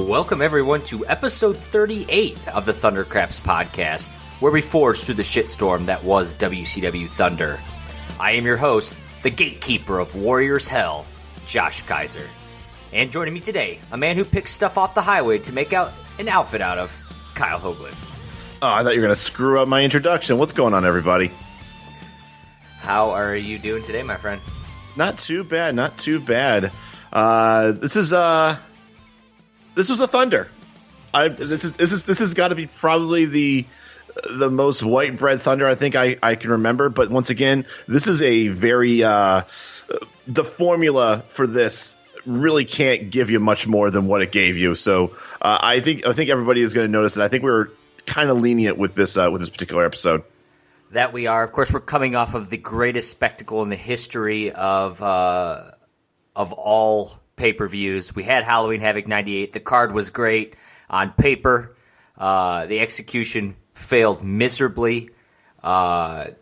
Welcome everyone to episode 38 of the Thundercraps podcast, where we forge through the shitstorm that was WCW Thunder. I am your host, the gatekeeper of Warriors Hell, Josh Kaiser. And joining me today, a man who picks stuff off the highway to make out an outfit out of, Kyle Hoagland. Oh, I thought you were going to screw up my introduction. What's going on, everybody? How are you doing today, my friend? Not too bad, not too bad. This was a Thunder. This has got to be probably the most white bread Thunder I think I can remember. But once again, this is a very the formula for this really can't give you much more than what it gave you. So I think everybody is going to notice that. I think we were kind of lenient with this particular episode. That we are. Of course, we're coming off of the greatest spectacle in the history of all pay-per-views. We had Halloween Havoc 98. The card was great on paper. The execution failed miserably. No.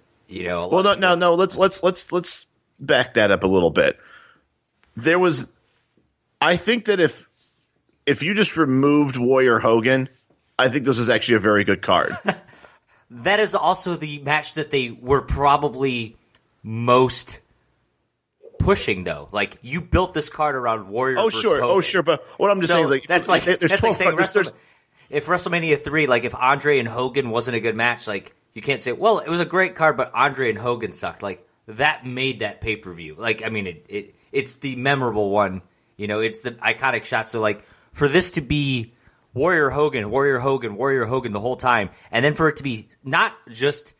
Let's back that up a little bit. I think that if you just removed Warrior Hogan, I think this was actually a very good card. That is also the match that they were probably most pushing, though. Like, you built this card around Warrior versus Hogan. Oh, sure. But what I'm just saying is, that's like saying if WrestleMania 3, like, if Andre and Hogan wasn't a good match, like, you can't say, well, it was a great card, but Andre and Hogan sucked. Like, that made that pay-per-view. Like, I mean, it's the memorable one. You know, it's the iconic shot. So, like, for this to be Warrior Hogan the whole time, and then for it to be not just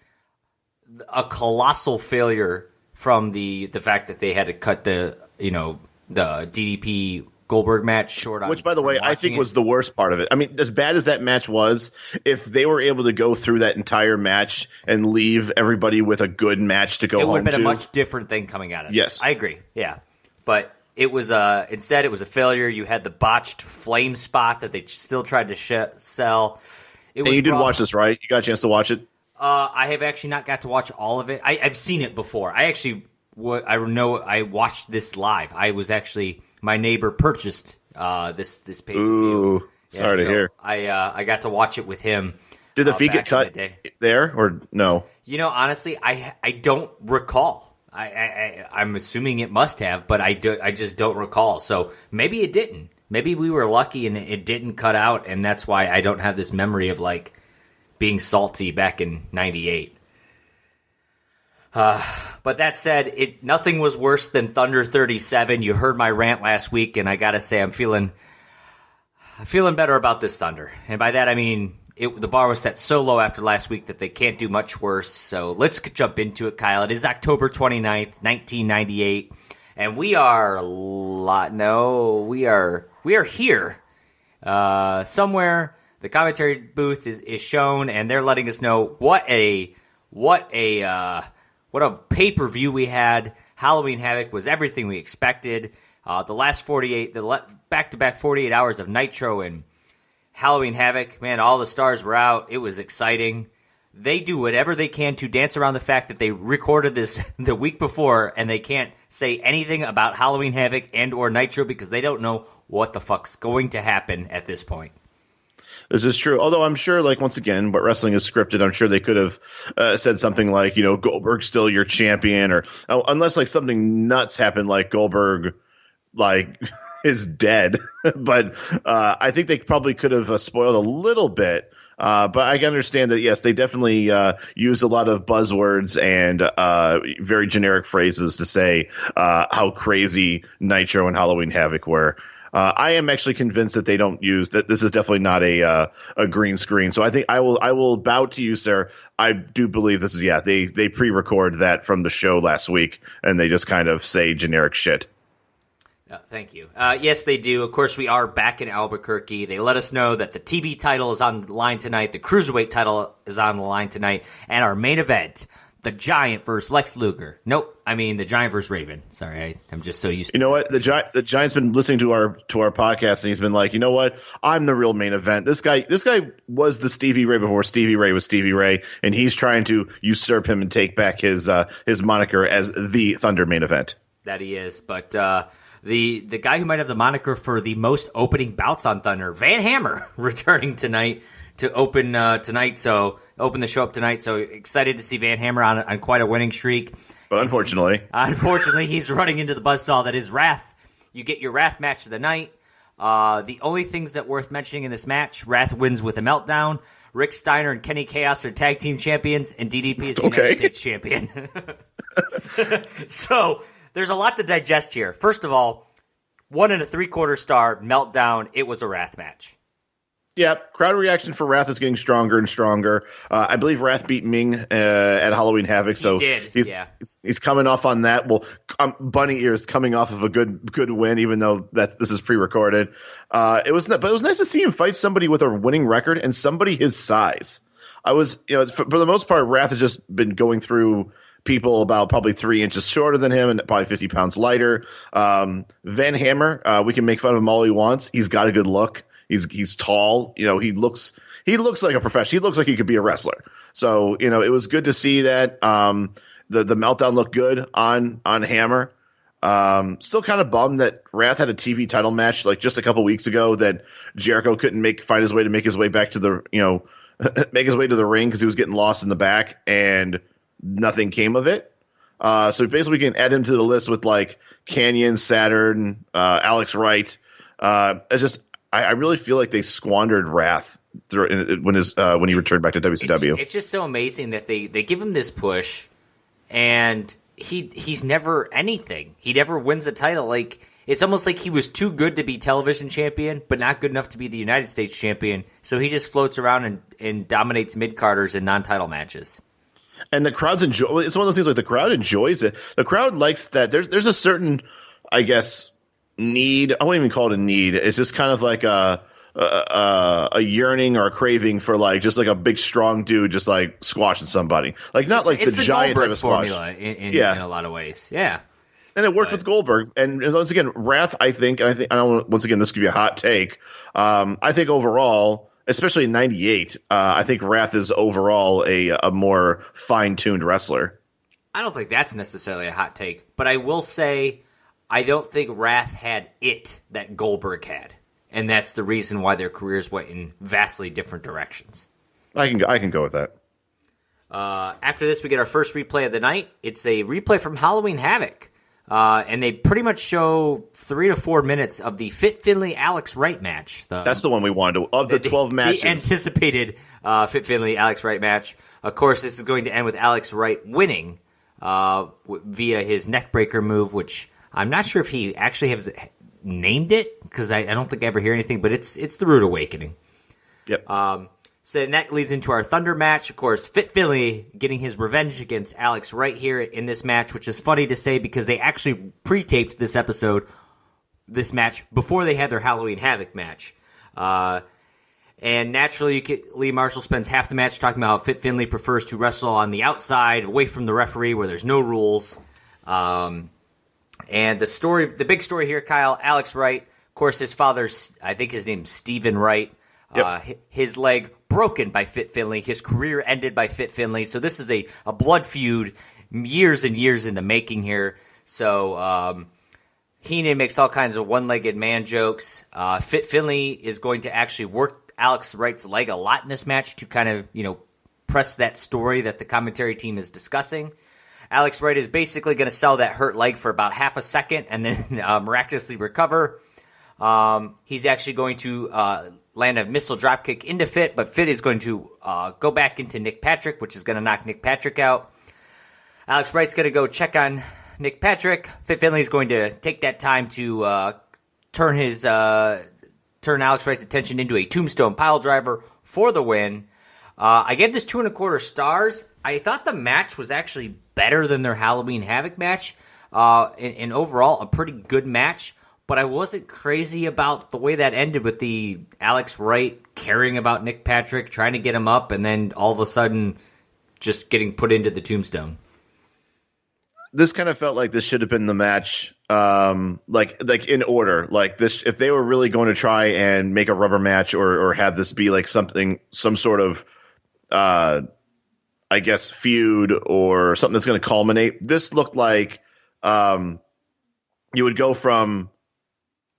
a colossal failure from the fact that they had to cut the DDP Goldberg match short on, which, by the way, I think was the worst part of it. I mean, as bad as that match was, if they were able to go through that entire match and leave everybody with a good match to go home to, it would have been a much different thing coming out of it. Yes, I agree. Yeah, but it was instead it was a failure. You had the botched flame spot that they still tried to sell. And you did watch this, right? You got a chance to watch it? I have actually not got to watch all of it. I've seen it before. I watched this live. I was actually, my neighbor purchased this pay-per-view. Ooh, sorry to hear. I got to watch it with him. Did the feed get cut there or no? You know, honestly, I don't recall. I'm assuming it must have, but I just don't recall. So maybe it didn't. Maybe we were lucky and it didn't cut out, and that's why I don't have this memory of, like, being salty back in 98. But that said, nothing was worse than Thunder 37. You heard my rant last week, and I gotta say I'm feeling better about this Thunder. And by that I mean the bar was set so low after last week that they can't do much worse. So let's jump into it, Kyle. It is October 29th, 1998, and we are here somewhere. The commentary booth is shown, and they're letting us know what a pay-per-view we had. Halloween Havoc was everything we expected. The back-to-back 48 hours of Nitro and Halloween Havoc, man, all the stars were out. It was exciting. They do whatever they can to dance around the fact that they recorded this the week before, and they can't say anything about Halloween Havoc and or Nitro because they don't know what the fuck's going to happen at this point. This is true. Although I'm sure, like, once again, but wrestling is scripted. I'm sure they could have said something like, Goldberg's still your champion, or unless like something nuts happened, like Goldberg, like is dead. But I think they probably could have spoiled a little bit. But I can understand that, yes, they definitely use a lot of buzzwords and very generic phrases to say how crazy Nitro and Halloween Havoc were. I am actually convinced that they don't use that. This is definitely not a green screen. So I think I will bow to you, sir. I do believe this is, they pre-record that from the show last week, and they just kind of say generic shit. Thank you. Yes, they do. Of course, we are back in Albuquerque. They let us know that the TV title is on the line tonight, the Cruiserweight title is on the line tonight, and our main event, the Giant versus Lex Luger. Nope, I mean the Giant versus Raven. Sorry, I'm just so used to You know what? The Giant's been listening to our podcast, and he's been like, you know what? I'm the real main event. This guy was the Stevie Ray before Stevie Ray was Stevie Ray, and he's trying to usurp him and take back his moniker as the Thunder main event. That he is, but the guy who might have the moniker for the most opening bouts on Thunder, Van Hammer, returning tonight to open open the show up tonight. So excited to see Van Hammer on quite a winning streak. But unfortunately, he's running into the buzzsaw that is Wrath. You get your Wrath match of the night. The only things that worth mentioning in this match: Wrath wins with a meltdown. Rick Steiner and Kenny Chaos are tag team champions, and DDP is the United States champion. So there's a lot to digest here. First of all, 1 3/4 star meltdown. It was a Wrath match. Yeah, crowd reaction for Wrath is getting stronger and stronger. I believe Wrath beat Ming at Halloween Havoc, so he's coming off on that. Well, Bunny Ears coming off of a good win, even though this is pre-recorded. It was nice to see him fight somebody with a winning record and somebody his size. For the most part, Wrath has just been going through people about probably 3 inches shorter than him and probably 50 pounds lighter. Van Hammer, we can make fun of him all he wants. He's got a good look. He's tall. He looks like a professional. He looks like he could be a wrestler. So, it was good to see that. The meltdown looked good on Hammer. Still kind of bummed that Wrath had a TV title match like just a couple weeks ago that Jericho couldn't find his way to make his way back to the make his way to the ring because he was getting lost in the back and nothing came of it. So basically we can add him to the list with like Canyon, Saturn, Alex Wright. I really feel like they squandered Wrath when he returned back to WCW. It's just so amazing that they give him this push, and he's never anything. He never wins a title. Like, it's almost like he was too good to be television champion, but not good enough to be the United States champion. So he just floats around and dominates mid-carders in non-title matches. And the crowd's enjoy. It's one of those things like the crowd enjoys it. The crowd likes that. There's a certain, I guess, need. I wouldn't even call it a need. It's just kind of like a yearning or a craving for like just like a big strong dude just like squashing somebody. Like not like the Giant type of formula in a lot of ways. Yeah. And it worked with Goldberg. And once again, Wrath, I don't once again this could be a hot take. I think overall, especially in '98, I think Wrath is overall a more fine-tuned wrestler. I don't think that's necessarily a hot take, but I will say I don't think Wrath had it that Goldberg had, and that's the reason why their careers went in vastly different directions. I can go with that. After this, we get our first replay of the night. It's a replay from Halloween Havoc, and they pretty much show 3 to 4 minutes of the Fit Finlay Alex Wright match. That's the one we wanted of the 12 matches. The anticipated Fit Finlay Alex Wright match. Of course, this is going to end with Alex Wright winning via his neckbreaker move, which I'm not sure if he actually has named it because I don't think I ever hear anything, but it's the Rude Awakening. Yep. So that leads into our Thunder match. Of course, Fit Finlay getting his revenge against Alex Wright here in this match, which is funny to say because they actually pre-taped this match before they had their Halloween Havoc match. And naturally, Lee Marshall spends half the match talking about how Fit Finlay prefers to wrestle on the outside, away from the referee, where there's no rules. And the big story here, Kyle, Alex Wright, of course, his father's, I think his name's Stephen Wright. Yep. His leg broken by Fit Finlay. His career ended by Fit Finlay. So this is a blood feud, years and years in the making here. So Heenan makes all kinds of one-legged man jokes. Fit Finlay is going to actually work Alex Wright's leg a lot in this match to kind of, press that story that the commentary team is discussing. Alex Wright is basically going to sell that hurt leg for about half a second and then miraculously recover. He's actually going to land a missile dropkick into Fit, but Fit is going to go back into Nick Patrick, which is going to knock Nick Patrick out. Alex Wright's going to go check on Nick Patrick. Fit Finlay is going to take that time to turn Alex Wright's attention into a tombstone pile driver for the win. I gave this 2 1/4 stars. I thought the match was actually better than their Halloween Havoc match. And overall, a pretty good match. but I wasn't crazy about the way that ended with the Alex Wright caring about Nick Patrick, trying to get him up, and then all of a sudden just getting put into the tombstone. This kind of felt like this should have been the match, like in order. Like this, if they were really going to try and make a rubber match or have this be like some sort of, I guess, feud or something that's going to culminate. This looked like you would go from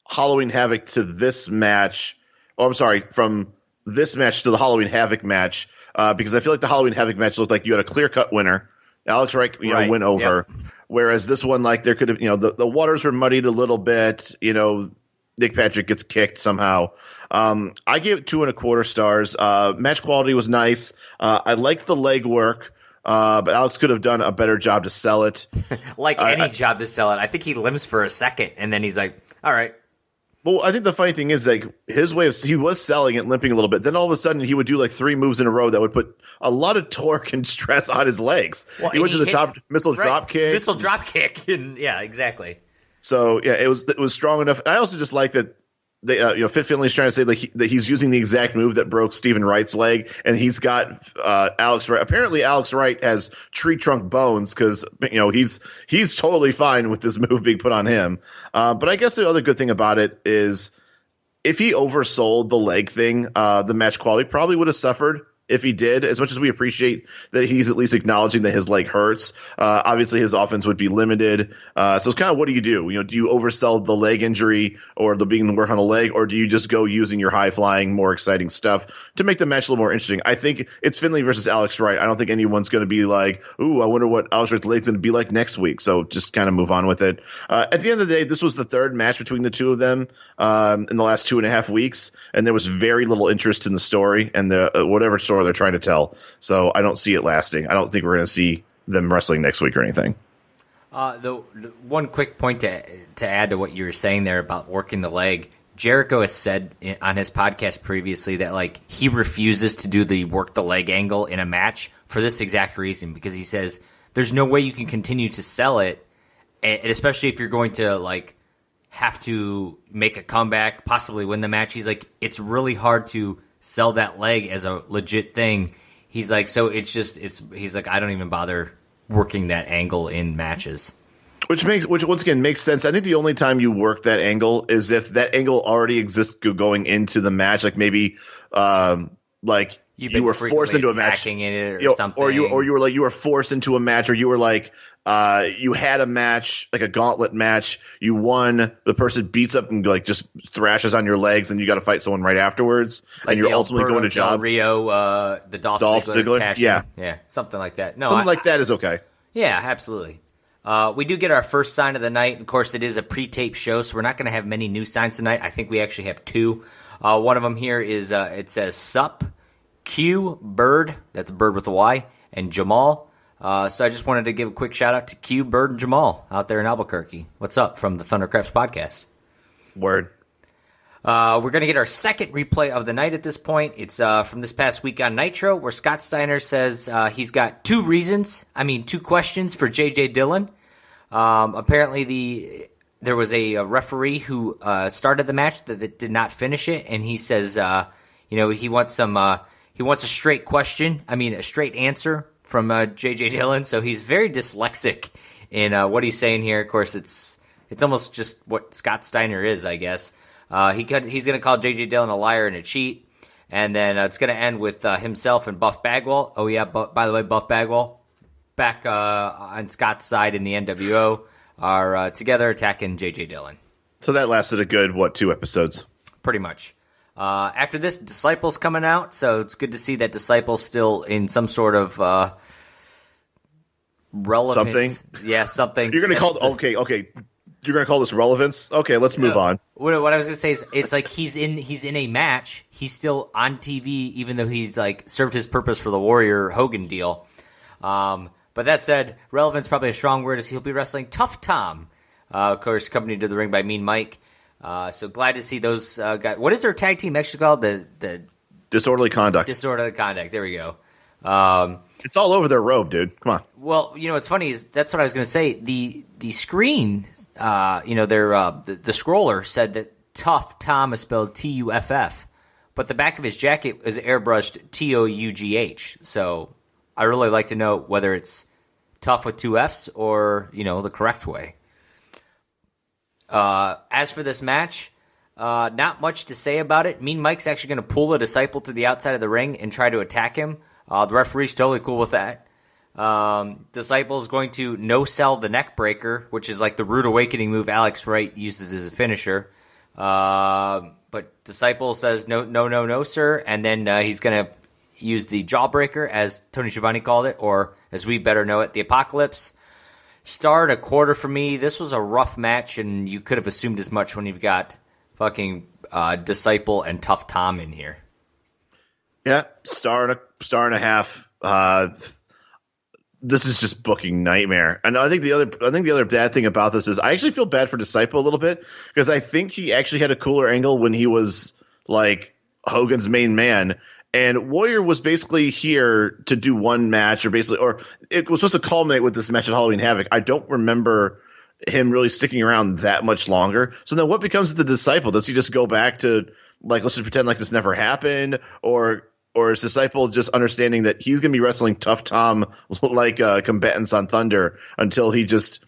Halloween Havoc to this match. Oh, I'm sorry, from this match to the Halloween Havoc match, because I feel like the Halloween Havoc match looked like you had a clear-cut winner. Alex Wright, went over. Yep. Whereas this one, like, there could have, the waters were muddied a little bit. Nick Patrick gets kicked somehow. I gave it 2.25 stars. Match quality was nice. I liked the leg work, but Alex could have done a better job to sell it. Any job to sell it. I think he limps for a second, and then he's like, all right. Well, I think the funny thing is, like, his way of he was selling it, limping a little bit. Then all of a sudden, he would do like 3 moves in a row that would put a lot of torque and stress on his legs. Well, he went to the top missile drop kick. Missile drop kick, and yeah, exactly. So yeah, it was strong enough. And I also just like that they, Fit Finley's trying to say that he's using the exact move that broke Stephen Wright's leg, and he's got Alex Wright. Apparently, Alex Wright has tree trunk bones because he's totally fine with this move being put on him. But I guess the other good thing about it is if he oversold the leg thing, the match quality probably would have suffered. If he did, as much as we appreciate that he's at least acknowledging that his leg hurts, obviously his offense would be limited. So it's kind of, what do? Do you oversell the leg injury or the being work on the leg, or do you just go using your high flying, more exciting stuff to make the match a little more interesting? I think it's Finley versus Alex Wright. I don't think anyone's going to be like, ooh, I wonder what Alex Wright's leg's going to be like next week. So just kind of move on with it. At the end of the day, this was the third match between the two of them in the last 2.5 weeks, and there was very little interest in the story and the whatever story they're trying to tell. So I don't see it lasting. I don't think we're going to see them wrestling next week or anything. The one quick point to add to what you were saying there about working the leg, Jericho has said on his podcast previously that, like, he refuses to do the work the leg angle in a match for this exact reason, because he says there's no way you can continue to sell it, and especially if you're going to, like, have to make a comeback, possibly win the match. He's like, it's really hard to sell that leg as a legit thing. He's like, so he's like, I don't even bother working that angle in matches. Which once again makes sense. I think the only time you work that angle is if that angle already exists going into the match, like maybe like you were forced into a match in it or something, or you were forced into a match, or you were like you had a match, like a gauntlet match, you won, the person beats up and like just thrashes on your legs, and you got to fight someone right afterwards, like, and you're ultimately going to job Rio, the Dolph Ziggler, yeah, something like that. No, something like that is okay. Yeah, absolutely. We do get our first sign of the night. Of course, it is a pre-tape show, so we're not going to have many new signs tonight. I think we actually have 2. One of them here is it says Sup, Q, Bird, that's Bird with a Y, and Jamal. So I just wanted to give a quick shout out to Q, Bird, and Jamal out there in Albuquerque. What's up from the Thundercrafts podcast? Word. We're going to get our second replay of the night at this point. It's from this past week on Nitro, where Scott Steiner says he's got 2 questions for J.J. Dillon. Apparently there was a referee who started the match that did not finish it, and he says he wants a straight question, a straight answer from J.J. Dillon. So he's very dyslexic in what he's saying here. Of course, it's almost just what Scott Steiner is, I guess. He's going to call J.J. Dillon a liar and a cheat, and then it's going to end with himself and Buff Bagwell. Oh, yeah, by the way, Buff Bagwell, back on Scott's side in the NWO, are together attacking J.J. Dillon. So that lasted a good, 2 episodes? Pretty much. After this, Disciple's coming out, so it's good to see that Disciple's still in some sort of relevance. Something? Yeah, something. You're going to call – okay. You're going to call this relevance? Okay, let's move on. What I was going to say is, it's like he's in a match. He's still on TV, even though he's like served his purpose for the Warrior Hogan deal. But that said, relevance probably a strong word, as he'll be wrestling Tuff Tom, of course, accompanied to the ring by Mean Mike. So glad to see those guys. What is their tag team actually called? The Disorderly Conduct. Disorderly Conduct. There we go. It's all over their robe, dude. Come on. Well, what's funny is that's what I was going to say. The screen, their the scroller said that Tuff Tom is spelled Tuff, but the back of his jacket is airbrushed Tough. So I really like to know whether it's Tough with two Fs or the correct way. As for this match, not much to say about it. Mean Mike's actually going to pull a Disciple to the outside of the ring and try to attack him. The referee's totally cool with that. Disciple's going to no-sell the neck breaker, which is like the Rude Awakening move Alex Wright uses as a finisher. But Disciple says, no, sir. And then he's going to use the jawbreaker, as Tony Schiavone called it, or as we better know it, the Apocalypse. Star and a quarter for me. This was a rough match, and you could have assumed as much when you've got fucking Disciple and Tuff Tom in here. Yeah, star and a half. This is just booking nightmare. And I think the other bad thing about this is I actually feel bad for Disciple a little bit because I think he actually had a cooler angle when he was like Hogan's main man. And Warrior was basically here to do one match, or it was supposed to culminate with this match at Halloween Havoc. I don't remember him really sticking around that much longer. So then what becomes of the Disciple? Does he just go back to like, let's just pretend like this never happened? Or is Disciple just understanding that he's going to be wrestling Tuff Tom like combatants on Thunder until he just,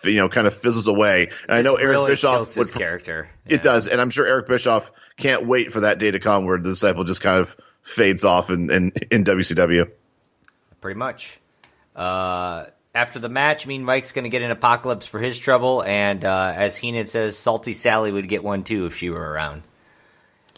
kind of fizzles away? And I know Eric really Bischoff his character. It does, and I'm sure Eric Bischoff can't wait for that day to come where the Disciple just kind of fades off in WCW. Pretty much. After the match, Mean Mike's going to get an Apocalypse for his trouble, and as Heenan says, Salty Sally would get one too if she were around.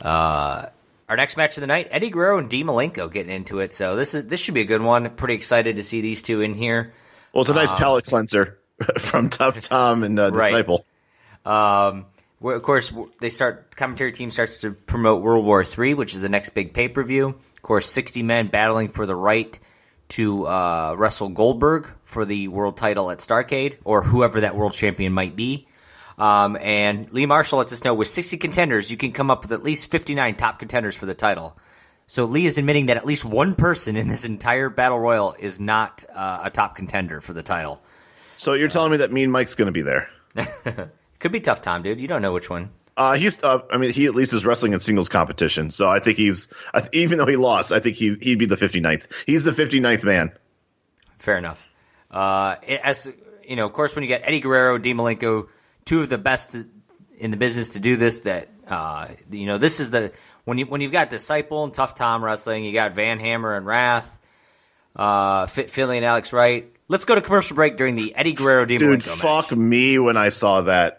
Our next match of the night, Eddie Guerrero and Dean Malenko getting into it. So this should be a good one. Pretty excited to see these two in here. Well, it's a nice palate cleanser from Tuff Tom and Disciple. Right. Of course, commentary team starts to promote World War III, which is the next big pay-per-view. Of course, 60 men battling for the right to wrestle Goldberg for the world title at Starrcade, or whoever that world champion might be. And Lee Marshall lets us know with 60 contenders, you can come up with at least 59 top contenders for the title. So Lee is admitting that at least one person in this entire Battle Royal is not a top contender for the title. So you're telling me that Mean Mike's going to be there? Could be Tuff Tom, dude. You don't know which one. He at least is wrestling in singles competition. So I think even though he lost, I think he'd be the 59th. He's the 59th man. Fair enough. Of course, when you get Eddie Guerrero, Dean Malenko, two of the best in the business to do this, this is when you've got Disciple and Tuff Tom wrestling, you got Van Hammer and Wrath, Philly and Alex Wright. Let's go to commercial break during the Eddie Guerrero Dean Malenko match. Dude, fuck me when I saw that.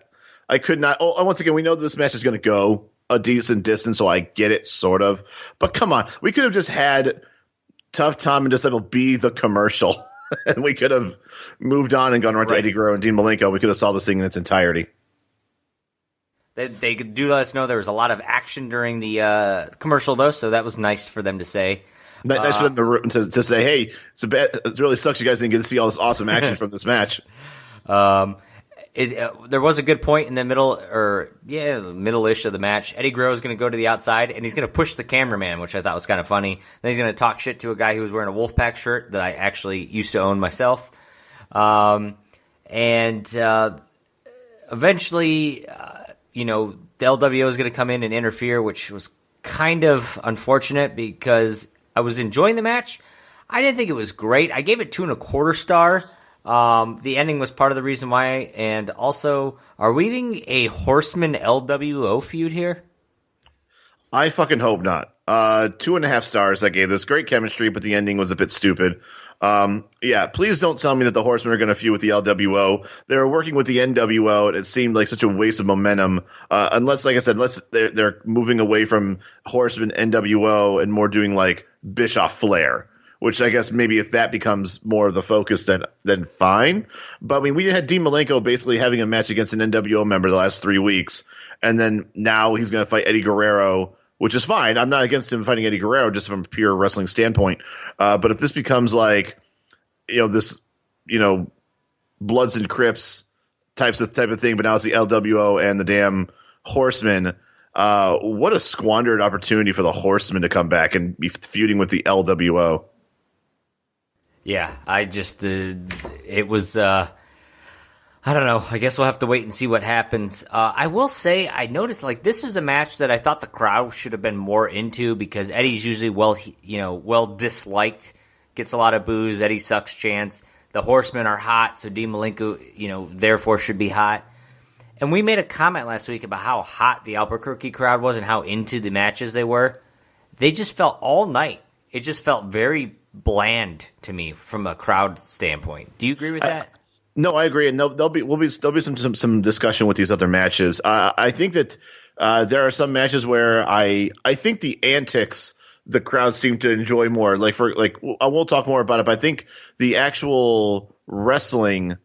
I could not. Oh, once again, we know this match is going to go a decent distance, so I get it, sort of. But come on, we could have just had Tuff Tom and Disciple be the commercial, and we could have moved on and gone right to Eddie Guerrero and Dean Malenko. We could have saw this thing in its entirety. They do let us know there was a lot of action during the commercial, though, so that was nice for them to say. Nice for them to say, hey, it really sucks you guys didn't get to see all this awesome action from this match. There was a good point in the middle-ish of the match. Eddie Guerrero is going to go to the outside, and he's going to push the cameraman, which I thought was kind of funny. Then he's going to talk shit to a guy who was wearing a Wolfpack shirt that I actually used to own myself. Eventually, the LWO is going to come in and interfere, which was kind of unfortunate because I was enjoying the match. I didn't think it was great. I gave it 2.25 stars. The ending was part of the reason why, and also, are we getting a Horseman LWO feud here? I fucking hope not. 2.5 stars I gave this. Great chemistry, but the ending was a bit stupid. Please don't tell me that the Horsemen are going to feud with the LWO. They were working with the NWO, and it seemed like such a waste of momentum. Unless, like I said, they're moving away from Horseman NWO and more doing like Bischoff Flair. Which I guess maybe if that becomes more of the focus, then fine. But I mean, we had Dean Malenko basically having a match against an NWO member the last 3 weeks, and then now he's going to fight Eddie Guerrero, which is fine. I'm not against him fighting Eddie Guerrero just from a pure wrestling standpoint. But if this becomes like, this, Bloods and Crips type of thing, but now it's the LWO and the damn Horsemen. What a squandered opportunity for the Horsemen to come back and be feuding with the LWO. Yeah, I just it was. I don't know. I guess we'll have to wait and see what happens. I will say I noticed like this is a match that I thought the crowd should have been more into because Eddie's usually well disliked, gets a lot of boos. Eddie sucks chants. The Horsemen are hot, so Dean Malenko, therefore should be hot. And we made a comment last week about how hot the Albuquerque crowd was and how into the matches they were. They just felt all night. It just felt very bland to me from a crowd standpoint. Do you agree with that? No, I agree, and there'll be some discussion with these other matches. I think that there are some matches where I think the antics the crowd seem to enjoy more. I won't talk more about it, but I think the actual wrestling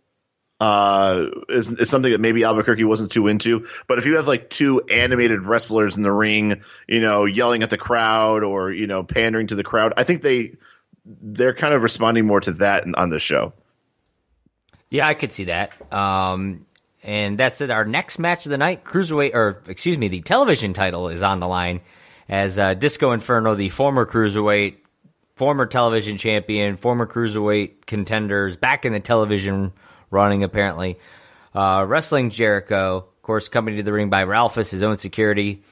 is something that maybe Albuquerque wasn't too into. But if you have like two animated wrestlers in the ring, yelling at the crowd or pandering to the crowd, I think they're kind of responding more to that on this show. Yeah, I could see that. And that's it. Our next match of the night, the television title is on the line as Disco Inferno, the former cruiserweight, former television champion, former cruiserweight contenders, back in the television running apparently, wrestling Jericho, of course, coming to the ring by Ralphus, his own security.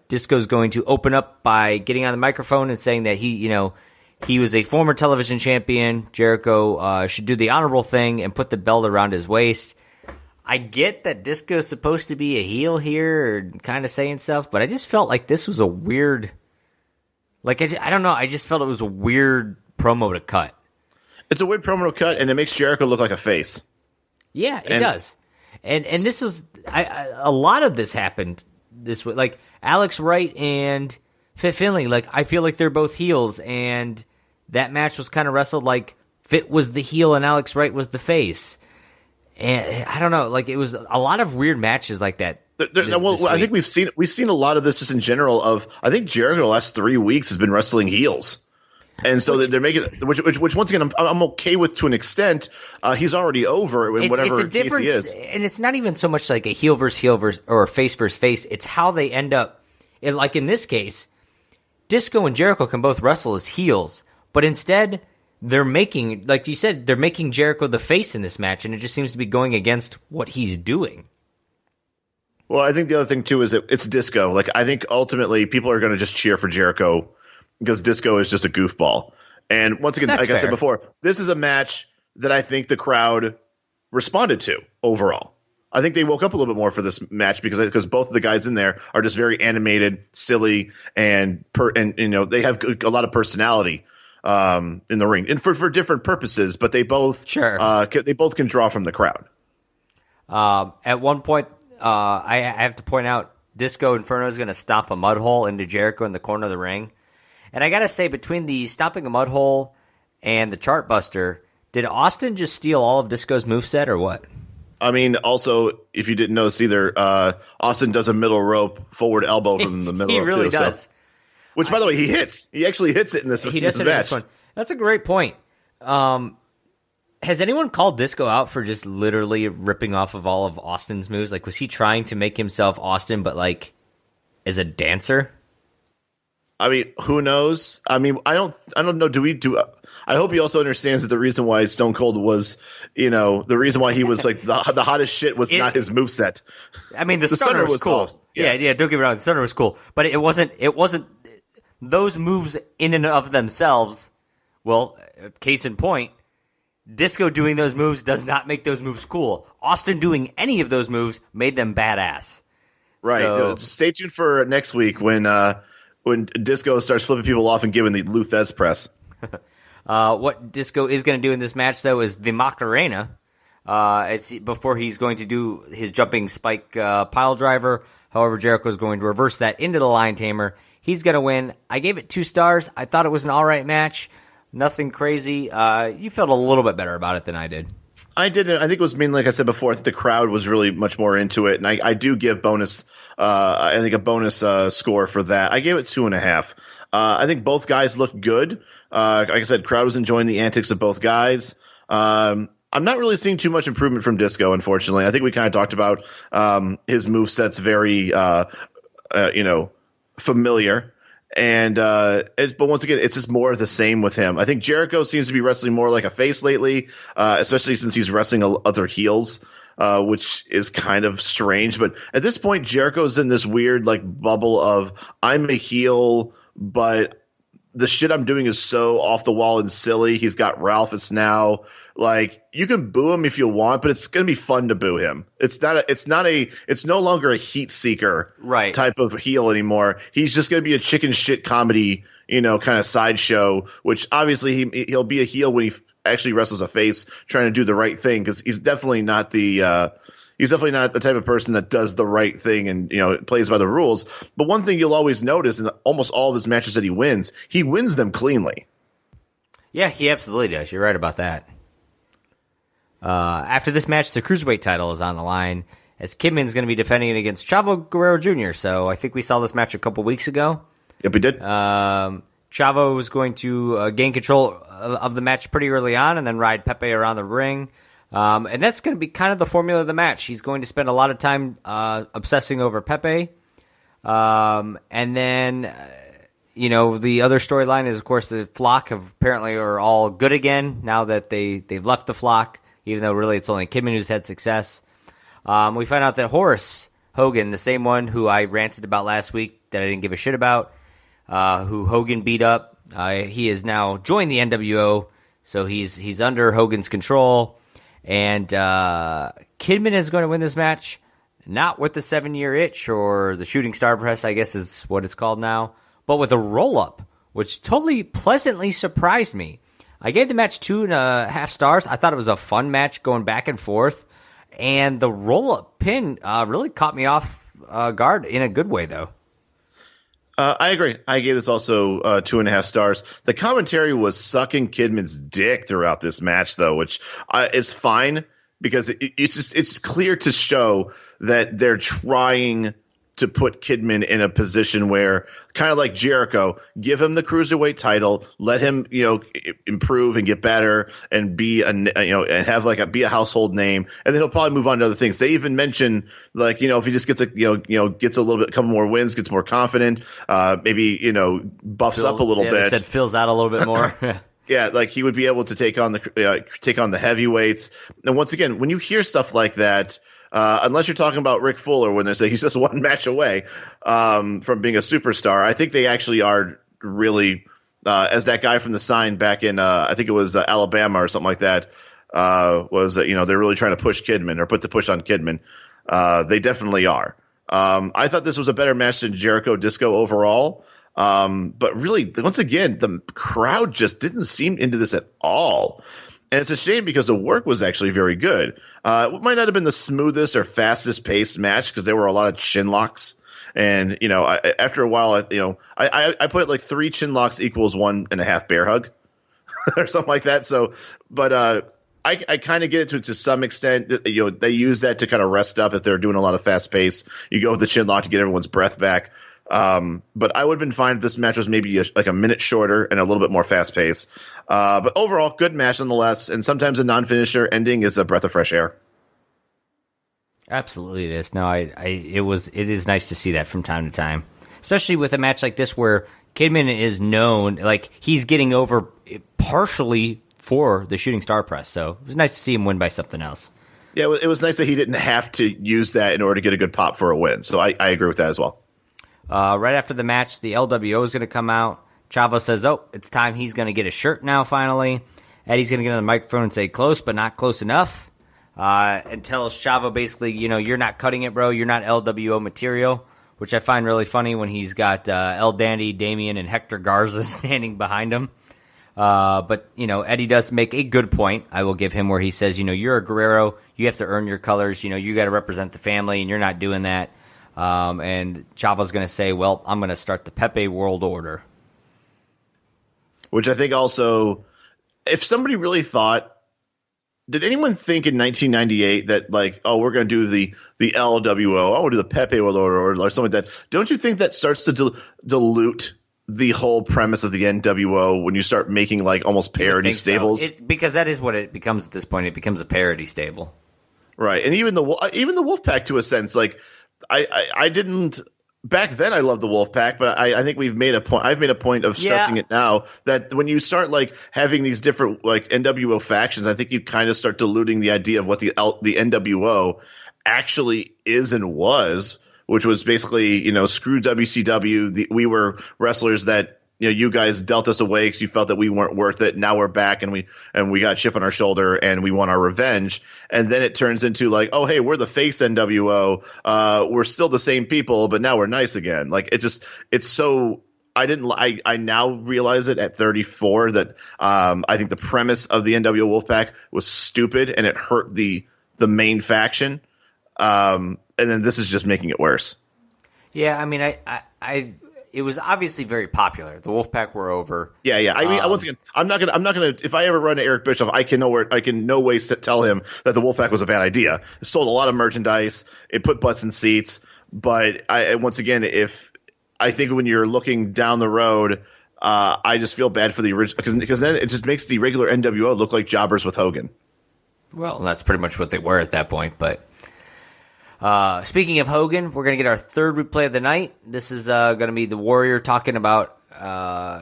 Disco's going to open up by getting on the microphone and saying that he was a former television champion. Jericho should do the honorable thing and put the belt around his waist. I get that Disco's supposed to be a heel here or kind of saying stuff, but I just felt like this was a weird... I don't know. I just felt it was a weird promo to cut. It's a weird promo to cut, and it makes Jericho look like a face. Yeah, it does. And this was... a lot of this happened this way. Like, Alex Wright and... Fit Finlay, I feel like they're both heels, and that match was kind of wrestled like Fit was the heel and Alex Wright was the face. And I don't know, it was a lot of weird matches like that. I think we've seen a lot of this just in general. I think Jericho the last 3 weeks has been wrestling heels, and so they're making which once again I'm okay with to an extent. He's already over in whatever case he is, and it's not even so much like a heel versus heel or a face versus face. It's how they end up. Like in this case. Disco and Jericho can both wrestle as heels, but instead they're making, like you said, they're making Jericho the face in this match, and it just seems to be going against what he's doing. Well, I think the other thing, too, is that it's Disco. I think ultimately people are going to just cheer for Jericho because Disco is just a goofball. And once again, I said before, this is a match that I think the crowd responded to overall. I think they woke up a little bit more for this match because both of the guys in there are just very animated, silly, and they have a lot of personality in the ring and for different purposes. But they both can draw from the crowd. At one point, I have to point out Disco Inferno is going to stomp a mud hole into Jericho in the corner of the ring, and I got to say between the stomping a mud hole and the chart buster, did Austin just steal all of Disco's moveset or what? I mean, also, if you didn't notice either, Austin does a middle rope forward elbow from the middle rope. He really does. So, which, by the way, he hits. He actually hits it in this. He does it in this one. That's a great point. Has anyone called Disco out for just literally ripping off of all of Austin's moves? Was he trying to make himself Austin, but as a dancer? I mean, who knows? I mean, I don't know. I hope he also understands that the reason why Stone Cold was, the reason why he was the hottest shit was not his moveset. I mean, the stunner was cool. Yeah, don't get me wrong. The stunner was cool, but it wasn't those moves in and of themselves. Well, case in point, Disco doing those moves does not make those moves cool. Austin doing any of those moves made them badass. Right. So, stay tuned for next week when Disco starts flipping people off and giving the Luthez press. What Disco is going to do in this match, though, is the Macarena before he's going to do his jumping spike pile driver. However, Jericho is going to reverse that into the Lion Tamer. He's going to win. I gave it 2 stars. I thought it was an all right match. Nothing crazy. You felt a little bit better about it than I did. I didn't. I think it was mainly, like I said before, I think the crowd was really much more into it, and I do give bonus. I think a bonus score for that. I gave it 2.5. I think both guys looked good. Like I said, crowd was enjoying the antics of both guys. I'm not really seeing too much improvement from Disco, unfortunately. I think we kind of talked about his moveset's very, familiar. But once again, it's just more of the same with him. I think Jericho seems to be wrestling more like a face lately, especially since he's wrestling other heels, which is kind of strange. But at this point, Jericho's in this weird like bubble of I'm a heel, but the shit I'm doing is so off the wall and silly. He's got Ralph. It's now like you can boo him if you want, but it's going to be fun to boo him. It's no longer a heat seeker type of heel anymore. He's just going to be a chicken shit comedy, kind of sideshow, which obviously he'll be a heel when he actually wrestles a face trying to do the right thing. Cause he's definitely not the type of person that does the right thing and, plays by the rules. But one thing you'll always notice in almost all of his matches that he wins them cleanly. Yeah, he absolutely does. You're right about that. After this match, the Cruiserweight title is on the line as Kidman's going to be defending it against Chavo Guerrero Jr. So I think we saw this match a couple weeks ago. Yep, we did. Chavo was going to gain control of the match pretty early on and then ride Pepe around the ring. And that's going to be kind of the formula of the match. He's going to spend a lot of time obsessing over Pepe. And then, the other storyline is, of course, the flock apparently are all good again now that they've left the flock, even though really it's only Kidman who's had success. We find out that Horace Hogan, the same one who I ranted about last week that I didn't give a shit about, who Hogan beat up, he has now joined the NWO, so he's under Hogan's control. And Kidman is going to win this match, not with the 7-year itch or the shooting star press, I guess is what it's called now, but with a roll-up, which totally pleasantly surprised me. I gave the match 2.5 stars. I thought it was a fun match going back and forth, and the roll-up pin really caught me off guard in a good way, though. I agree. I gave this also 2.5 stars. The commentary was sucking Kidman's dick throughout this match, though, which is fine because it's clear to show that they're trying to put Kidman in a position where, kind of like Jericho, give him the cruiserweight title, let him improve and get better and be and have be a household name, and then he'll probably move on to other things. They even mention if he just gets gets a little bit, couple more wins, gets more confident, maybe buffs up a little bit. They said fills out a little bit more. Yeah, he would be able to take on the heavyweights. And once again, when you hear stuff like that. Unless you're talking about Rick Fuller when they say he's just one match away from being a superstar. I think they actually are really, as that guy from the sign back in, I think it was Alabama or something like that, was that, they're really trying to push Kidman or put the push on Kidman. They definitely are. I thought this was a better match than Jericho Disco overall. But really, once again, the crowd just didn't seem into this at all. And it's a shame because the work was actually very good. It might not have been the smoothest or fastest paced match because there were a lot of chin locks. And, after a while, I put it 3 chin locks equals 1.5 bear hug or something like that. So, but I kind of get it to some extent. They use that to kind of rest up if they're doing a lot of fast pace. You go with the chin lock to get everyone's breath back. But I would have been fine if this match was maybe a minute shorter and a little bit more fast paced. But overall, good match nonetheless. And sometimes a non-finisher ending is a breath of fresh air. Absolutely, it is. No, it is nice to see that from time to time, especially with a match like this where Kidman is known, he's getting over partially for the shooting star press. So it was nice to see him win by something else. Yeah, it was nice that he didn't have to use that in order to get a good pop for a win. So I agree with that as well. Right after the match, the LWO is going to come out. Chavo says, it's time he's going to get a shirt now, finally. Eddie's going to get on the microphone and say, close, but not close enough. And tells Chavo basically, you're not cutting it, bro. You're not LWO material, which I find really funny when he's got El Dandy, Damien, and Hector Garza standing behind him. But Eddie does make a good point, I will give him, where he says, you're a Guerrero. You have to earn your colors. You got to represent the family, and you're not doing that. And Chavo's going to say, well, I'm going to start the Pepe World Order. Which I think also, if somebody really thought, did anyone think in 1998 that we're going to do the LWO, we'll do the Pepe World Order or something like that? Don't you think that starts to dilute the whole premise of the NWO when you start making almost parody stables? So. Because that is what it becomes at this point. It becomes a parody stable. Right. And even the Wolfpack, to a sense, I didn't back then I loved the Wolfpack, but I think we've made a point. I've made a point of stressing it now that when you start like having these different like NWO factions, I think you kind of start diluting the idea of what the NWO actually is and was, which was basically, screw WCW. We were wrestlers that, you guys dealt us away because you felt that we weren't worth it. Now we're back and we got a chip on our shoulder and we want our revenge. And then it turns into like, oh, hey, we're the face NWO. We're still the same people, but now we're nice again. Like it's so. I now realize it at 34 that I think the premise of the NWO Wolfpack was stupid and it hurt the main faction. And then this is just making it worse. Yeah, I mean, it was obviously very popular. The Wolfpack were over. Yeah. I mean, once again, I'm not gonna. If I ever run to Eric Bischoff, I can no way tell him that the Wolfpack was a bad idea. It sold a lot of merchandise. It put butts in seats. But once again, I think when you're looking down the road, I just feel bad for the original because then it just makes the regular NWO look like jobbers with Hogan. Well, that's pretty much what they were at that point, but. Speaking of Hogan, we're going to get our third replay of the night. This is going to be the Warrior talking about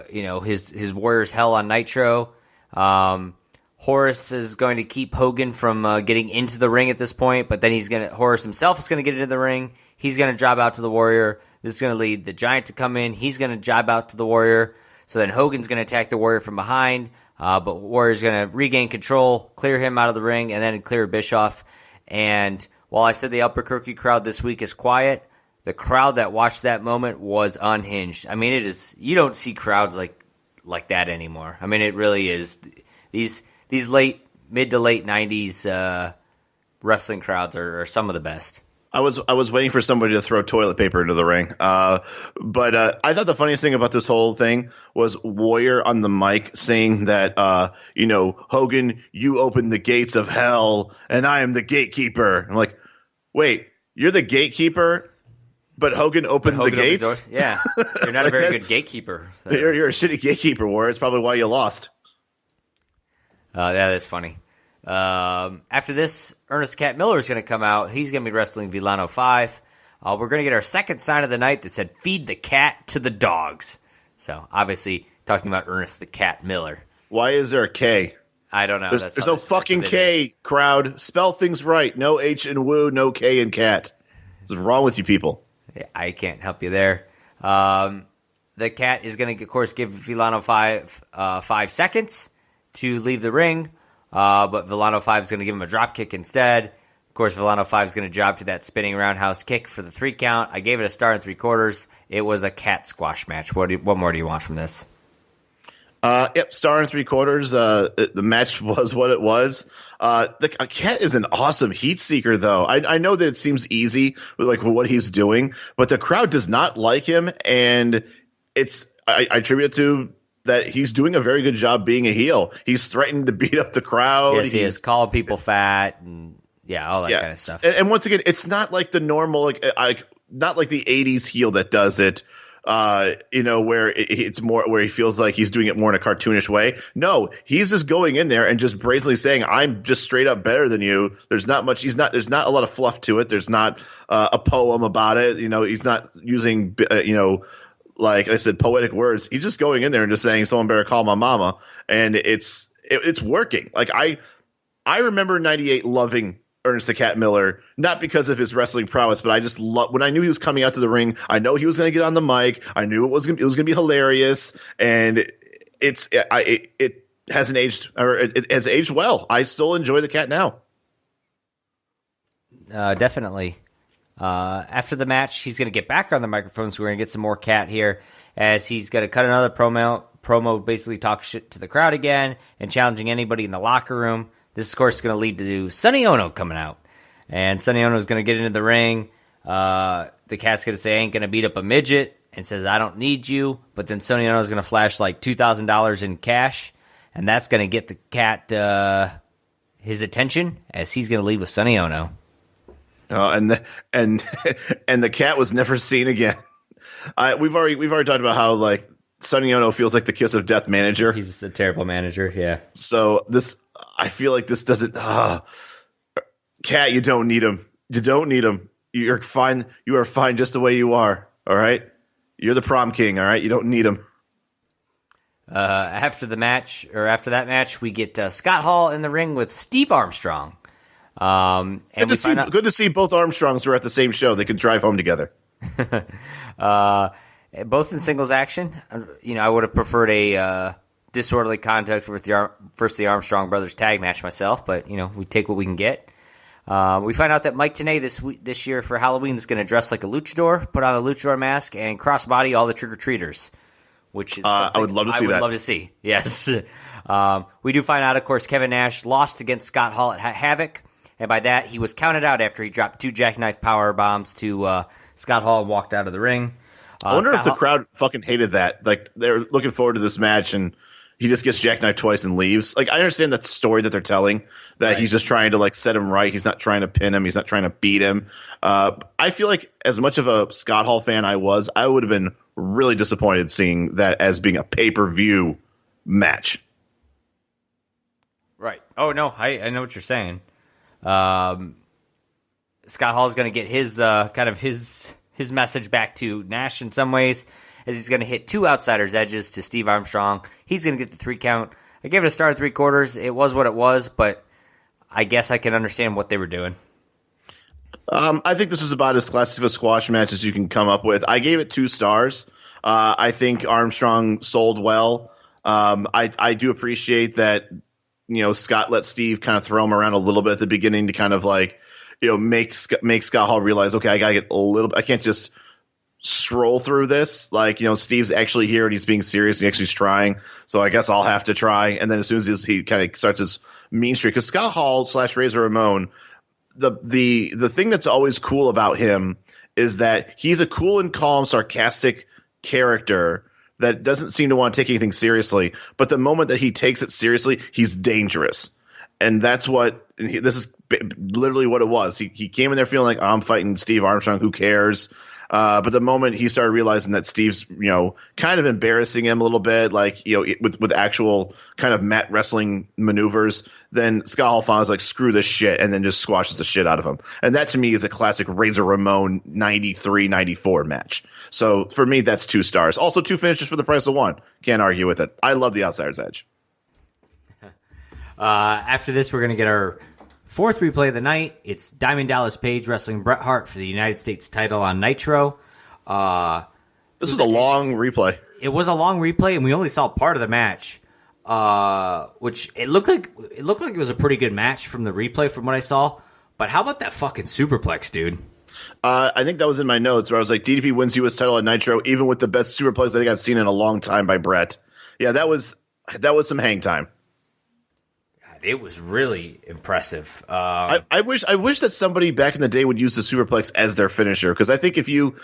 his Warrior's hell on Nitro. Horace is going to keep Hogan from getting into the ring at this point, but then Horace himself is going to get into the ring. He's going to job out to the Warrior. This is going to lead the Giant to come in. He's going to job out to the Warrior. So then Hogan's going to attack the Warrior from behind, but Warrior's going to regain control, clear him out of the ring, and then clear Bischoff. And while I said the Albuquerque crowd this week is quiet, the crowd that watched that moment was unhinged. I mean, you don't see crowds like that anymore. I mean, it really is. These mid to late 90s wrestling crowds are some of the best. I was waiting for somebody to throw toilet paper into the ring. But I thought the funniest thing about this whole thing was Warrior on the mic saying that, Hogan, you opened the gates of hell and I am the gatekeeper. I'm like, wait, you're the gatekeeper, but Hogan opened the gates? Yeah. You're not a very good gatekeeper. So. You're a shitty gatekeeper, Warrior. It's probably why you lost. That is funny. After this, Ernest Cat Miller is going to come out. He's going to be wrestling Villano 5. We're going to get our second sign of the night that said, feed the cat to the dogs. So, obviously, talking about Ernest the Cat Miller. Why is there a K? I don't know. There's no fucking K, crowd. Spell things right. No H in woo, no K in cat. What's wrong with you people? Yeah, I can't help you there. The cat is going to, of course, give Villano 5 seconds to leave the ring. But Villano 5 is going to give him a drop kick instead. Of course, Villano 5 is going to job to that spinning roundhouse kick for the 3 count. I gave it a star and 3/4. It was a cat squash match. What more do you want from this? Yep, star and 3/4. The match was what it was. The cat is an awesome heat seeker, though. I know that it seems easy with what he's doing, but the crowd does not like him, and I attribute it to that he's doing a very good job being a heel. He's threatening to beat up the crowd. Yes, he is calling people fat and all that kind of stuff. And once again, it's not like the normal, not like the '80s heel that does it. Where it's more where he feels like he's doing it more in a cartoonish way. No, he's just going in there and just brazenly saying, "I'm just straight up better than you." There's not much. There's not a lot of fluff to it. There's not a poem about it. He's not using like I said, poetic words. He's just going in there and just saying, "Someone better call my mama," and it's working. Like I remember '98 loving Ernest the Cat Miller, not because of his wrestling prowess, but I just when I knew he was coming out to the ring. I know he was going to get on the mic. I knew it was going to be hilarious, and it hasn't aged, or it has aged well. I still enjoy the Cat now. Definitely. After the match, he's going to get back on the microphone, so we're going to get some more Cat here, as he's going to cut another promo, basically talk shit to the crowd again, and challenging anybody in the locker room. This, of course, is going to lead to Sonny Ono coming out, and Sonny Ono is going to get into the ring. The Cat's going to say, "I ain't going to beat up a midget," and says, "I don't need you," but then Sonny Ono is going to flash like $2,000 in cash, and that's going to get the Cat his attention, as he's going to leave with Sonny Ono. And the Cat was never seen again. We've already talked about how Sonny Ono feels like the kiss of death manager. He's a terrible manager, yeah. So I feel like this doesn't. Cat, you don't need him. You don't need him. You're fine. You are fine just the way you are. All right, you're the prom king. All right, you don't need him. After that match, we get Scott Hall in the ring with Steve Armstrong. Good to see both Armstrongs were at the same show. They could drive home together. Both in singles action. I would have preferred a disorderly conduct with the Armstrong brothers tag match myself, but we take what we can get. We find out that Mike Tenay this year for Halloween is going to dress like a luchador, put on a luchador mask, and crossbody all the trick or treaters. Which is I would love to see that. I would love to see. Yes. We do find out, of course, Kevin Nash lost against Scott Hall at Havoc, and by that he was counted out after he dropped 2 jackknife power bombs to Scott Hall and walked out of the ring. I wonder if the crowd fucking hated that. Like, they're looking forward to this match, and he just gets jackknifed twice and leaves. Like, I understand that story that they're telling, that right. He's just trying to, like, set him right. He's not trying to pin him. He's not trying to beat him. I feel like as much of a Scott Hall fan I would have been really disappointed seeing that as being a pay-per-view match. Right. Oh, no, I know what you're saying. Scott Hall is going to get his his message back to Nash in some ways, as he's going to hit 2 outsiders edges to Steve Armstrong. He's going to get the 3 count. I gave it a star and 3/4. It was what it was, but I guess I can understand what they were doing. I think this was about as classic of a squash match as you can come up with. I gave it 2 stars. I think Armstrong sold well. I do appreciate that, Scott let Steve kind of throw him around a little bit at the beginning to kind of like, make Scott Hall realize, okay, I got to get a little bit. I can't just stroll through this. Like, Steve's actually here and he's being serious. He actually is trying. So I guess I'll have to try. And then as soon as he kind of starts his mean streak, because Scott Hall / Razor Ramon, the thing that's always cool about him is that he's a cool and calm, sarcastic character that doesn't seem to want to take anything seriously. But the moment that he takes it seriously, he's dangerous. And that's this is literally what it was. He came in there feeling like, I'm fighting Steve Armstrong. Who cares? But the moment he started realizing that Steve's, kind of embarrassing him a little bit, like, with actual kind of mat wrestling maneuvers, then Scott Hall finally was like, screw this shit, and then just squashes the shit out of him. And that to me is a classic Razor Ramon 93-94 match. So for me, that's 2 stars. Also 2 finishes for the price of 1. Can't argue with it. I love the Outsider's Edge. After this, we're going to get our 4th replay of the night. It's Diamond Dallas Page wrestling Bret Hart for the United States title on Nitro. This was a long replay. It was a long replay, and we only saw part of the match, which it looked like it was a pretty good match from the replay from what I saw. But how about that fucking superplex, dude? I think that was in my notes where I was like, DDP wins U.S. title on Nitro, even with the best superplex I think I've seen in a long time by Bret. Yeah, that was some hang time. It was really impressive. I wish that somebody back in the day would use the superplex as their finisher, because I think if you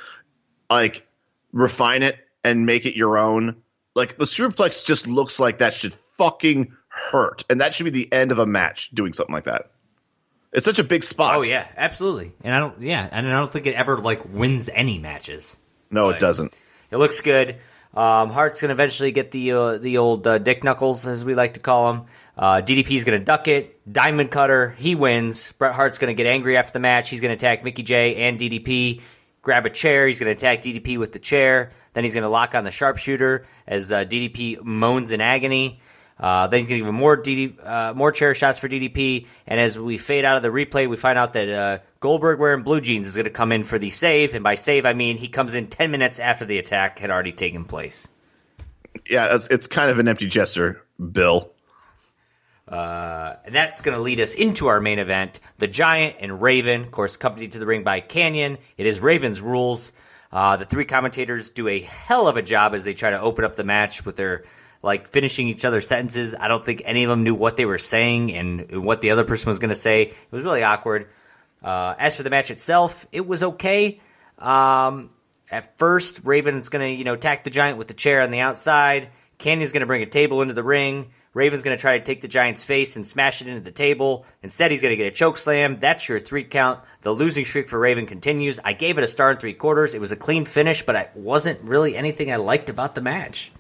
like refine it and make it your own, like the superplex just looks like that should fucking hurt, and that should be the end of a match. Doing something like that, it's such a big spot. Oh yeah, absolutely. And I don't think it ever like wins any matches. No, it doesn't. It looks good. Hart's gonna eventually get the old dick knuckles, as we like to call them. DDP's going to duck it. Diamond Cutter, he wins. Bret Hart's going to get angry after the match. He's going to attack Mickey J and DDP. Grab a chair. He's going to attack DDP with the chair. Then he's going to lock on the sharpshooter as DDP moans in agony. Then he's going to give more chair shots for DDP. And as we fade out of the replay, we find out that Goldberg wearing blue jeans is going to come in for the save. And by save, I mean he comes in 10 minutes after the attack had already taken place. Yeah, it's kind of an empty gesture, Bill. And that's going to lead us into our main event, the Giant and Raven, of course, accompanied to the ring by Canyon. It is Raven's rules. The 3 commentators do a hell of a job as they try to open up the match with their, finishing each other's sentences. I don't think any of them knew what they were saying and what the other person was going to say. It was really awkward. As for the match itself, it was okay. At first, Raven's going to, attack the Giant with the chair on the outside. Canyon's going to bring a table into the ring. Raven's going to try to take the Giant's face and smash it into the table. Instead, he's going to get a choke slam. That's your 3 count. The losing streak for Raven continues. I gave it a star and 3/4. It was a clean finish, but it wasn't really anything I liked about the match.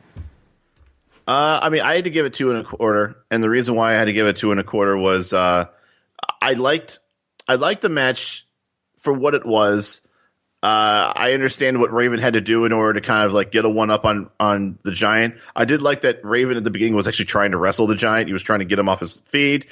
I had to give it 2 1/4, and the reason why I had to give it 2 1/4 was I liked the match for what it was. I understand what Raven had to do in order to kind of like get a one up on the Giant. I did like that Raven at the beginning was actually trying to wrestle the Giant. He was trying to get him off his feet.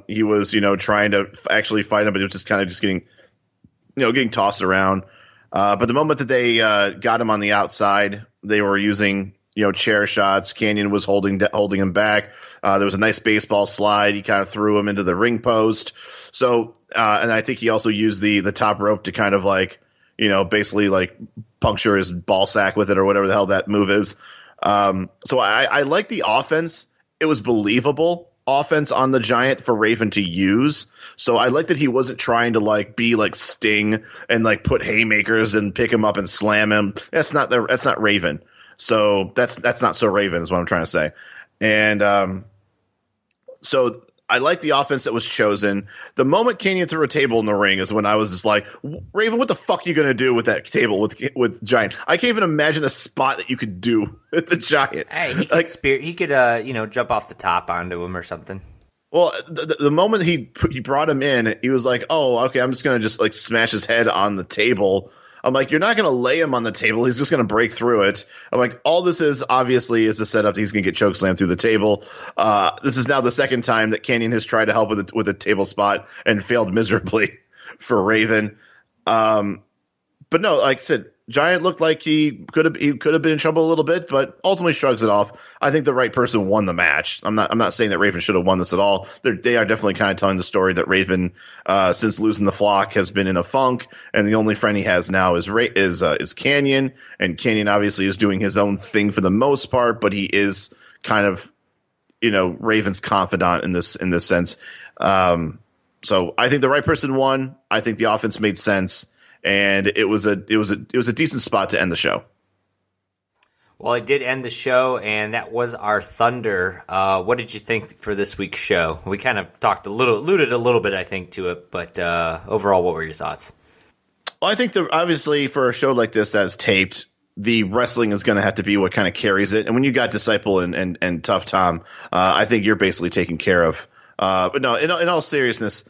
He was, trying to actually fight him, but he was just kind of just getting tossed around. But the moment that they got him on the outside, they were using chair shots. Canyon was holding him back. There was a nice baseball slide. He kind of threw him into the ring post. So, and I think he also used the top rope to kind of like, basically like puncture his ball sack with it or whatever the hell that move is. So I like the offense. It was believable offense on the Giant for Raven to use. So I like that he wasn't trying to like be like Sting and like put haymakers and pick him up and slam him. That's not Raven. So that's not so Raven is what I'm trying to say. And so I like the offense that was chosen. The moment Canyon threw a table in the ring is when I was just like, Raven, what the fuck are you going to do with that table with Giant? I can't even imagine a spot that you could do with the Giant. Hey, he could jump off the top onto him or something. Well, the moment he brought him in, he was like, oh, okay, I'm just going to just like smash his head on the table. I'm like, you're not going to lay him on the table. He's just going to break through it. I'm like, all this is obviously is a setup that he's going to get chokeslammed through the table. This is now the second time that Canyon has tried to help with a table spot and failed miserably for Raven. But no, like I said, Giant looked like he could have been in trouble a little bit, but ultimately shrugs it off. I think the right person won the match. I'm not saying that Raven should have won this at all. They are definitely kind of telling the story that Raven, since losing the flock, has been in a funk, and the only friend he has now is Canyon, and Canyon obviously is doing his own thing for the most part, but he is kind of Raven's confidant in this sense. So I think the right person won. I think the offense made sense. And it was a decent spot to end the show. Well, it did end the show, and that was our Thunder. What did you think for this week's show? We kind of alluded a little bit, I think, to it, but overall, what were your thoughts? Well, I think obviously for a show like this that's taped, the wrestling is going to have to be what kind of carries it. And when you got Disciple and Tuff Tom, I think you're basically taken care of. But no, in all seriousness.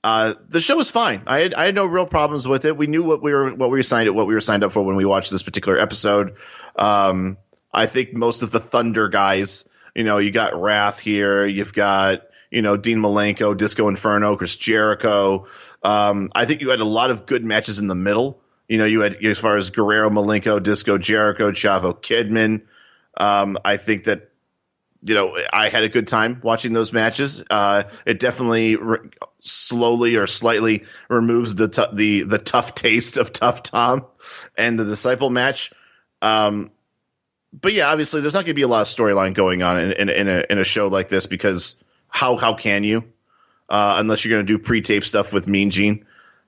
The show was fine. I had no real problems with it. We knew what we were signed up for when we watched this particular episode. I think most of the Thunder guys, you got Wrath here, you've got Dean Malenko, Disco Inferno, Chris Jericho. I think you had a lot of good matches in the middle. You had as far as Guerrero, Malenko, Disco, Jericho, Chavo, Kidman. I think that. I had a good time watching those matches. It definitely slowly or slightly removes the tough taste of Tuff Tom and the Disciple match. But yeah, obviously there's not going to be a lot of storyline going on in a show like this because how can you unless you're going to do pre-tape stuff with Mean Gene.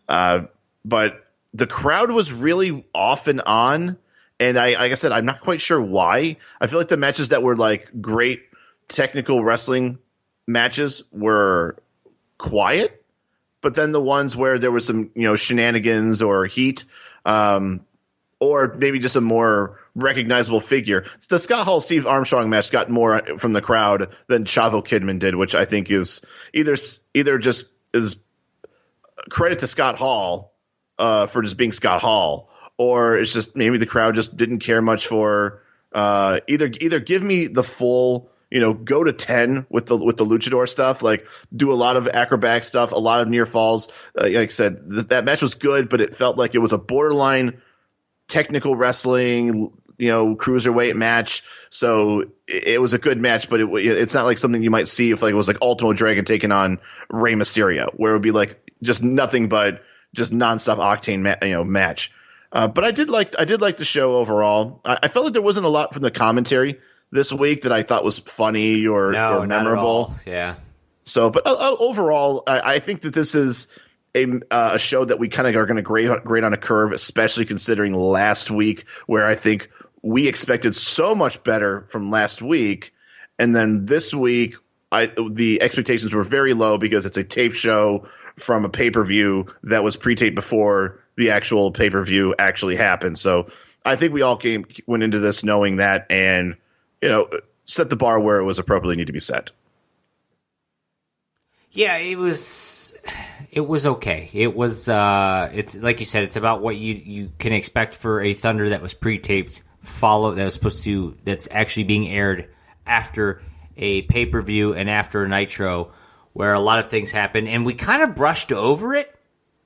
But the crowd was really off and on. And like I said, I'm not quite sure why. I feel like the matches that were like great technical wrestling matches were quiet, but then the ones where there was some shenanigans or heat, or maybe just a more recognizable figure. The Scott Hall Steve Armstrong match got more from the crowd than Chavo Kidman did, which I think is either just is credit to Scott Hall for just being Scott Hall. Or it's just maybe the crowd just didn't care much for either give me the full, go to 10 with the luchador stuff, like do a lot of acrobatic stuff, a lot of near falls. Like I said, that match was good, but it felt like it was a borderline technical wrestling, cruiserweight match. So it was a good match, but it's not like something you might see if like it was like Ultimo Dragon taking on Rey Mysterio, where it would be like just nothing but just nonstop octane match. But I did like the show overall. I felt like there wasn't a lot from the commentary this week that I thought was funny or memorable. Yeah. So, but overall, I think that this is a show that we kind of are going to grade on a curve, especially considering last week, where I think we expected so much better from last week, and then this week, the expectations were very low because it's a tape show from a pay-per-view that was pre-taped before the actual pay-per-view actually happened. So I think we all went into this knowing that and, set the bar where it was appropriately need to be set. Yeah, it was It was okay. It was, it's like you said, it's about what you can expect for a Thunder that was pre-taped, that's actually being aired after a pay-per-view and after a Nitro, where a lot of things happen. And we kind of brushed over it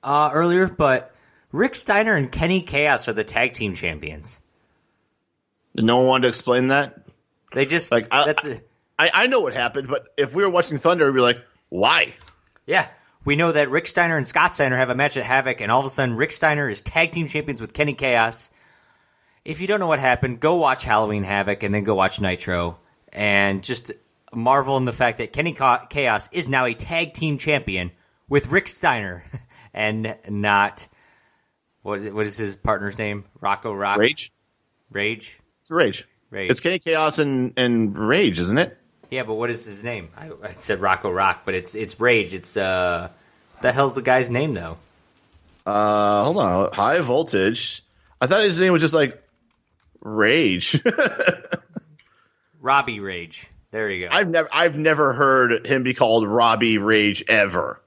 earlier, but Rick Steiner and Kenny Chaos are the tag team champions. No one wanted to explain that? They just, I know what happened, but if we were watching Thunder, we'd be like, why? Yeah. We know that Rick Steiner and Scott Steiner have a match at Havoc, and all of a sudden Rick Steiner is tag team champions with Kenny Chaos. If you don't know what happened, go watch Halloween Havoc and then go watch Nitro, and just marvel in the fact that Kenny Chaos is now a tag team champion with Rick Steiner and not, what is his partner's name? Rocco Rock? Rage? It's Rage. It's Kenny Chaos and Rage, isn't it? Yeah, but what is his name? I said Rocco Rock, but it's Rage. It's the hell's the guy's name though? Hold on. High Voltage. I thought his name was just like Rage. Robbie Rage. There you go. I've never heard him be called Robbie Rage ever.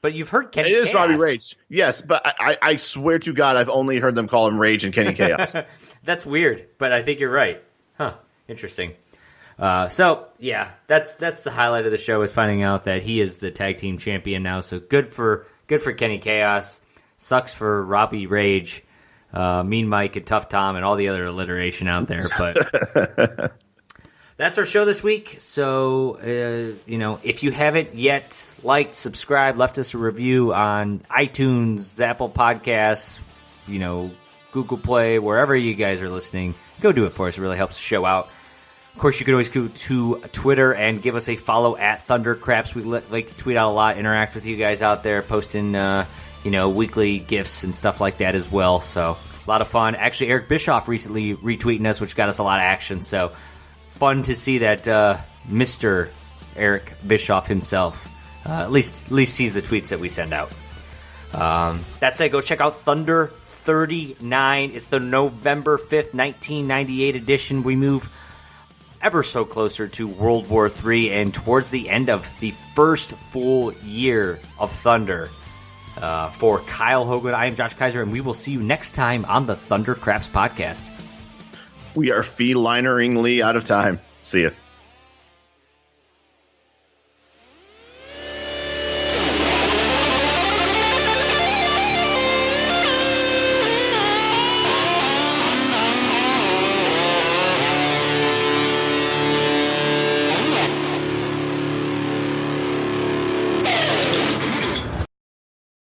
But you've heard Kenny. It is Chaos. Robbie Rage. Yes, but I swear to God, I've only heard them call him Rage and Kenny Chaos. That's weird, but I think you're right. Huh? Interesting. So yeah, that's the highlight of the show, is finding out that he is the tag team champion now. So good for Kenny Chaos. Sucks for Robbie Rage, Mean Mike, and Tuff Tom, and all the other alliteration out there. But that's our show this week. So if you haven't yet liked, subscribed, left us a review on iTunes, Apple Podcasts, Google Play, wherever you guys are listening, go do it for us. It really helps the show out. Of course, you can always go to Twitter and give us a follow at Thundercraps. We like to tweet out a lot, interact with you guys out there, posting weekly gifts and stuff like that as well. So a lot of fun. Actually, Eric Bischoff recently retweeting us, which got us a lot of action. So fun to see that Mr. Eric Bischoff himself at least sees the tweets that we send out. That said, go check out Thunder 39. It's the November 5th, 1998 edition. We move ever so closer to World War III and towards the end of the first full year of Thunder. For Kyle Hoagland, I am Josh Kaiser, and we will see you next time on the Thundercraps podcast. We are felineringly out of time. See ya.